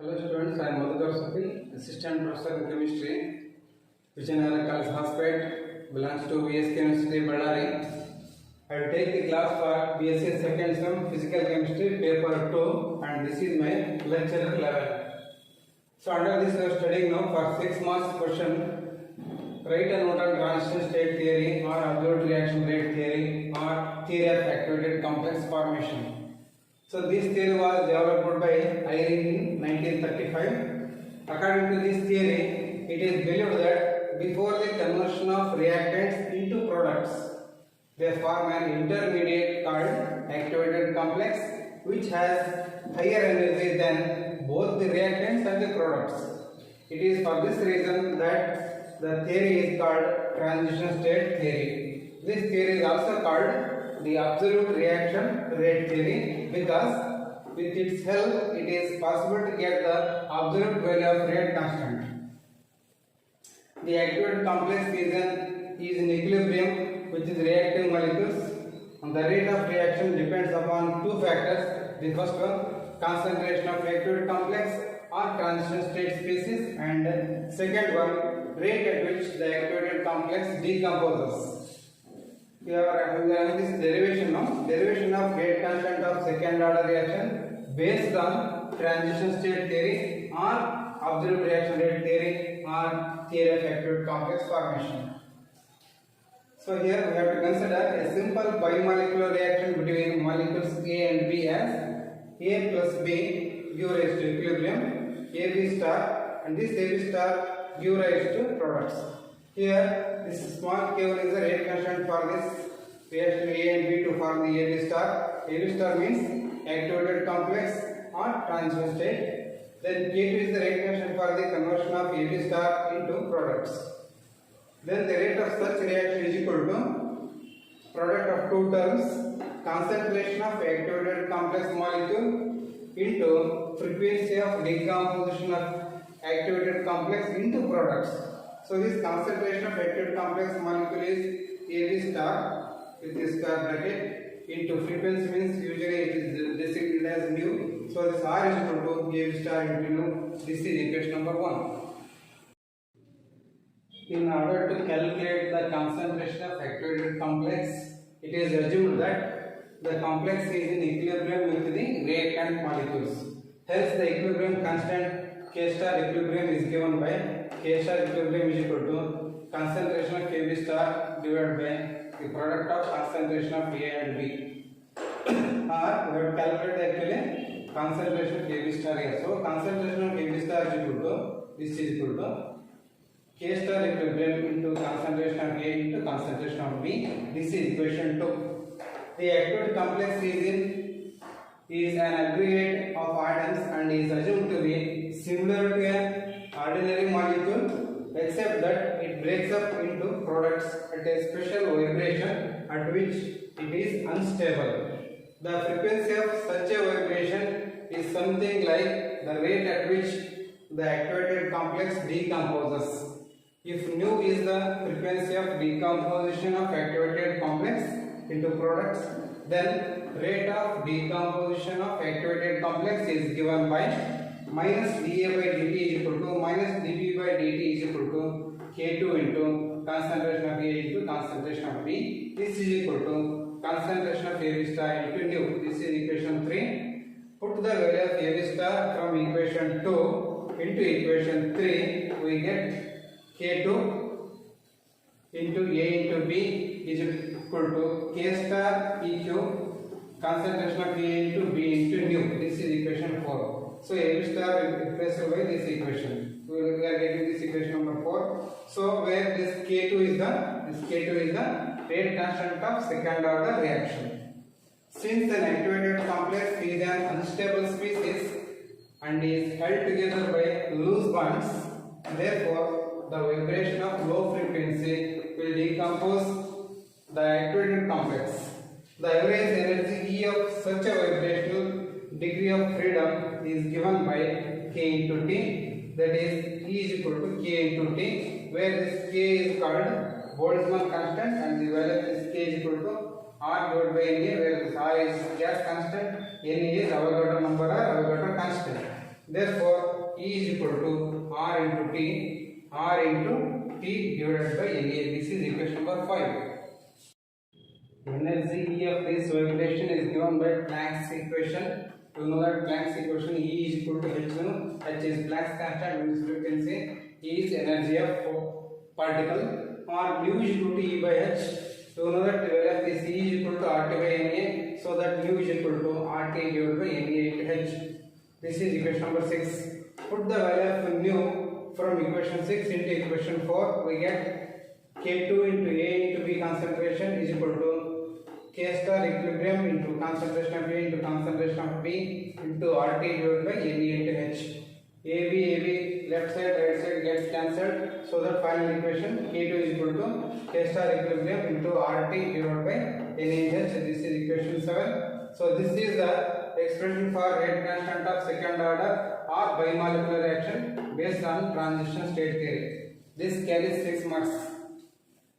Hello students, I am Madhukar Sapil, Assistant Professor in Chemistry, Vijayanagara College Hospital, belongs to VS Chemistry, Ballari. I will take the class for BSc second sem Physical Chemistry, paper 2, and this is my lecture level. So under this we are studying now for 6 marks question. Write a note on transition state theory or absolute reaction rate theory or theory of activated complex formation. So this theory was developed by Eyring in 1935. According to this theory, it is believed that before the conversion of reactants into products, they form an intermediate called activated complex which has higher energy than both the reactants and the products. It is for this reason that the theory is called transition state theory. This theory is also called the absolute reaction rate theory because with its help it is possible to get the absolute value of rate constant. The activated complex is in equilibrium with its reactive molecules, and the rate of reaction depends upon two factors. The first one, concentration of activated complex or transition state species, and second one, rate at which the activated complex decomposes. We are having this derivation of rate constant of second order reaction based on transition state theory or absolute reaction rate theory or theory of activated complex formation. So here we have to consider a simple bimolecular reaction between molecules A and B as A plus B give rise to equilibrium, AB star, and this AB star give rise to products. Here this small k1 is the rate constant for this reaction A and B to form the AB star. AB star means activated complex or transition state. Then K2 is the rate constant for the conversion of AB star into products. Then the rate of such reaction is equal to product of two terms, concentration of activated complex molecule into frequency of decomposition of activated complex into products. So this concentration of activated complex molecule is AB star with this square bracket into frequency means usually it is designated as mu. So this R is equal to AB star into mu. This is equation number 1. In order to calculate the concentration of activated complex, it is assumed that the complex is in equilibrium with the reactant molecules. Hence the equilibrium constant K star equilibrium is given by K star equilibrium is equal to concentration of KB star divided by the product of concentration of A and B. Or we have calculated actually concentration of KB star here. So concentration of KB star is equal to this is equal to K star equilibrium into concentration of A into concentration of B. This is equation 2. The activated complex is an aggregate of atoms and is assumed to be similar to an ordinary molecule, except that it breaks up into products at a special vibration at which it is unstable. The frequency of such a vibration is something like the rate at which the activated complex decomposes. If nu is the frequency of decomposition of activated complex into products, then rate of decomposition of activated complex is given by minus dA by dt is equal to minus dB by dt is equal to K2 into concentration of A into concentration of B. This is equal to concentration of AB star into nu. This is equation 3. Put the value of AB star from equation 2 into equation 3. We get K2 into A into B is equal to K star EQ concentration of A into B into nu. This is equation 4. So AB star is replaced by this equation. We are getting this equation number 4. So where this K2 is the rate constant of second order reaction. Since an activated complex is an unstable species and is held together by loose bonds, therefore the vibration of low frequency will decompose the activated complex. The average energy E of such a vibrational degree of freedom is given by K into T, that is E is equal to K into T, where this K is called Boltzmann constant and the value of this K is equal to R divided by Na, where this R is gas constant, Na is Avogadro number or Avogadro constant. Therefore, E is equal to R into T, R into T divided by Na. This is equation number 5. Energy E of this vibration is given by Planck's equation. You know that Planck's equation E is equal to h1, h is Planck's constant, means frequency, E is energy of particle, or mu is equal to E by h. You know that the value of this E is equal to RT by Na, so that mu is equal to RT divided by Na into h. This is equation number 6. Put the value of mu from equation 6 into equation 4, we get K2 into A into B concentration is equal to K star equilibrium into concentration of A into concentration of B into RT divided by Na into h. AB, left side, right side gets cancelled, so that final equation K2 is equal to K star equilibrium into RT divided by Na into h. This is equation 7. So this is the expression for rate constant of second order or bimolecular reaction based on transition state theory. This carries 6 marks.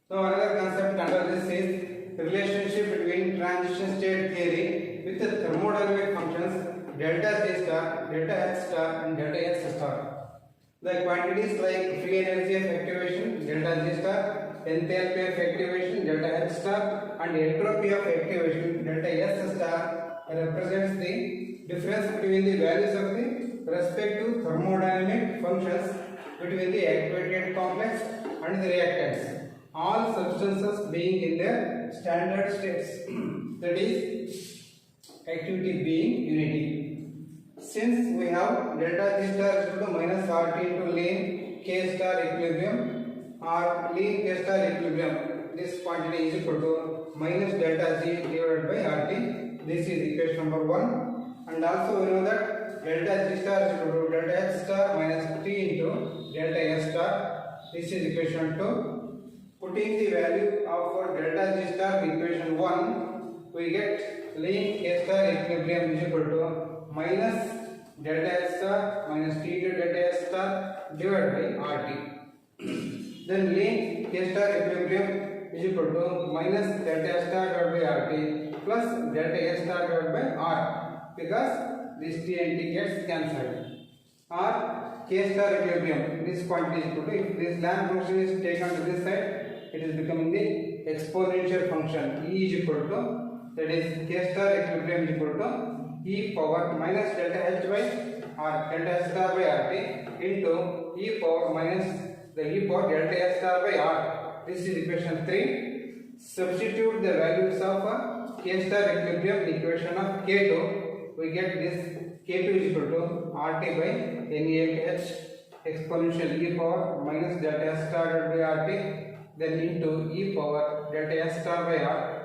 So another concept under this is the relationship between transition state theory with the thermodynamic functions delta T star, delta H star and delta S star. The quantities like free energy of activation delta G star, enthalpy of activation delta H star and entropy of activation delta S star represents the difference between the values of the respective thermodynamic functions between the activated complex and the reactants. All substances being in their standard states, that is, activity being unity. Since we have delta G star is equal to minus RT into lean K star equilibrium or lean K star equilibrium, this quantity is equal to minus delta G divided by RT. This is equation number 1. And also we know that delta G star is equal to delta H star minus T into delta S star. This is equation 2. Putting the value of delta G star in equation 1, we get lean K star equilibrium is equal to minus delta S star minus T into delta S star divided by RT. Then lean K star equilibrium is equal to minus delta S star divided by RT plus delta S star divided by R, because this T and T gets cancelled. Or K star equilibrium, this quantity is equal to, if this Lamb function is taken to this side, it is becoming the exponential function. E is equal to, that is K star equilibrium is equal to E power minus delta H by R, delta S star by RT into E power minus the E power delta S star by R. This is equation 3. Substitute the values of K star equilibrium in equation of K2. We get this K2 is equal to RT by NaH exponential E power minus delta S star by RT, then into E power delta S star by R.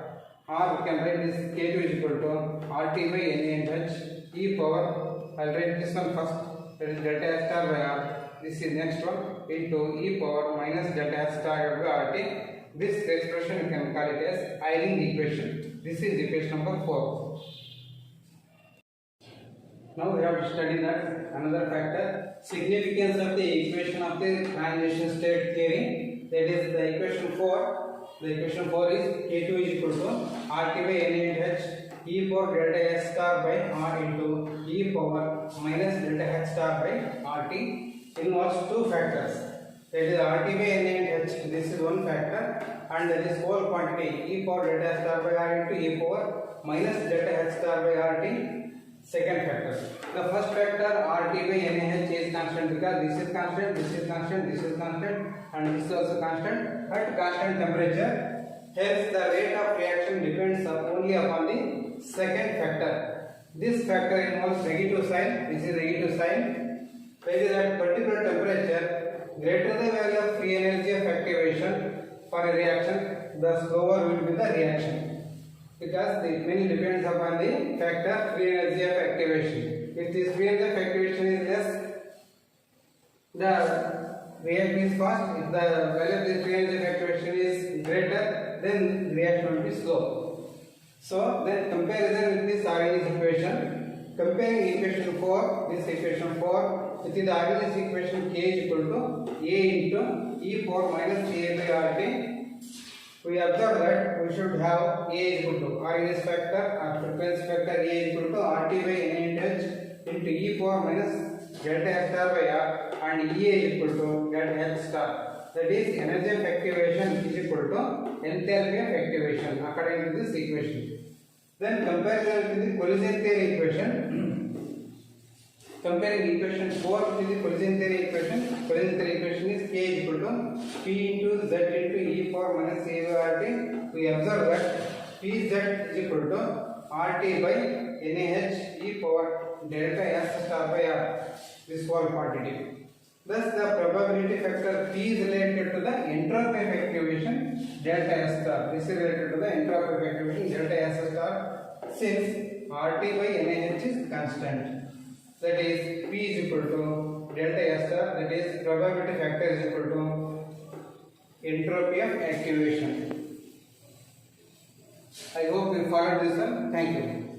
Or we can write this K2 is equal to RT by NaH E power, I will write this one first, that is delta S star by R. This is next one, into E power minus delta S star by RT. This expression you can call it as Eyring equation. This is equation number 4. Now we have to study that another factor, significance of the equation of the transition state theory. That is the equation 4. The equation 4 is K2 is equal to RT by NaH E power delta S star by R into E power minus delta H star by RT involves two factors. That is RT by NaH, this is one factor, and this whole quantity E power delta S star by R into E power minus delta H star by RT, second factor. The first factor RT by NaH is constant because this is constant, this is constant, this is constant, and this is also constant at constant temperature. Hence, the rate of reaction depends only upon the second factor. This factor involves negative sign. This is negative sign. That is at particular temperature, greater the value of free energy of activation for a reaction, the slower will be the reaction, because it mainly depends upon the factor free energy of activation. If this free energy of activation is less, the reaction is fast. If the value of the free energy of activation is greater, then reaction will be slow. So then comparison with this Arrhenius equation, comparing equation 4, this equation 4 with the Arrhenius equation K is equal to A into E power minus A by RT, we observe that we should have A is equal to Arrhenius factor or frequency factor A is equal to RT by NaH into E power minus delta F star by R and EA is equal to delta H star. That is energy of activation is equal to enthalpy of activation according to this equation. Then comparison with the collision theory equation. Comparing equation 4 with the collision theory equation. Collision theory equation is K is equal to P into Z into e power minus a by RT. We observe that Pz is equal to RT by NaH e power delta S star by R. This whole quantity. Thus, the probability factor P is related to the entropy of activation delta S star. This is related to the entropy of activation delta S star since RT by NaH is constant. That is P is equal to delta S star. That is probability factor is equal to entropy of activation. I hope you followed this one. Thank you.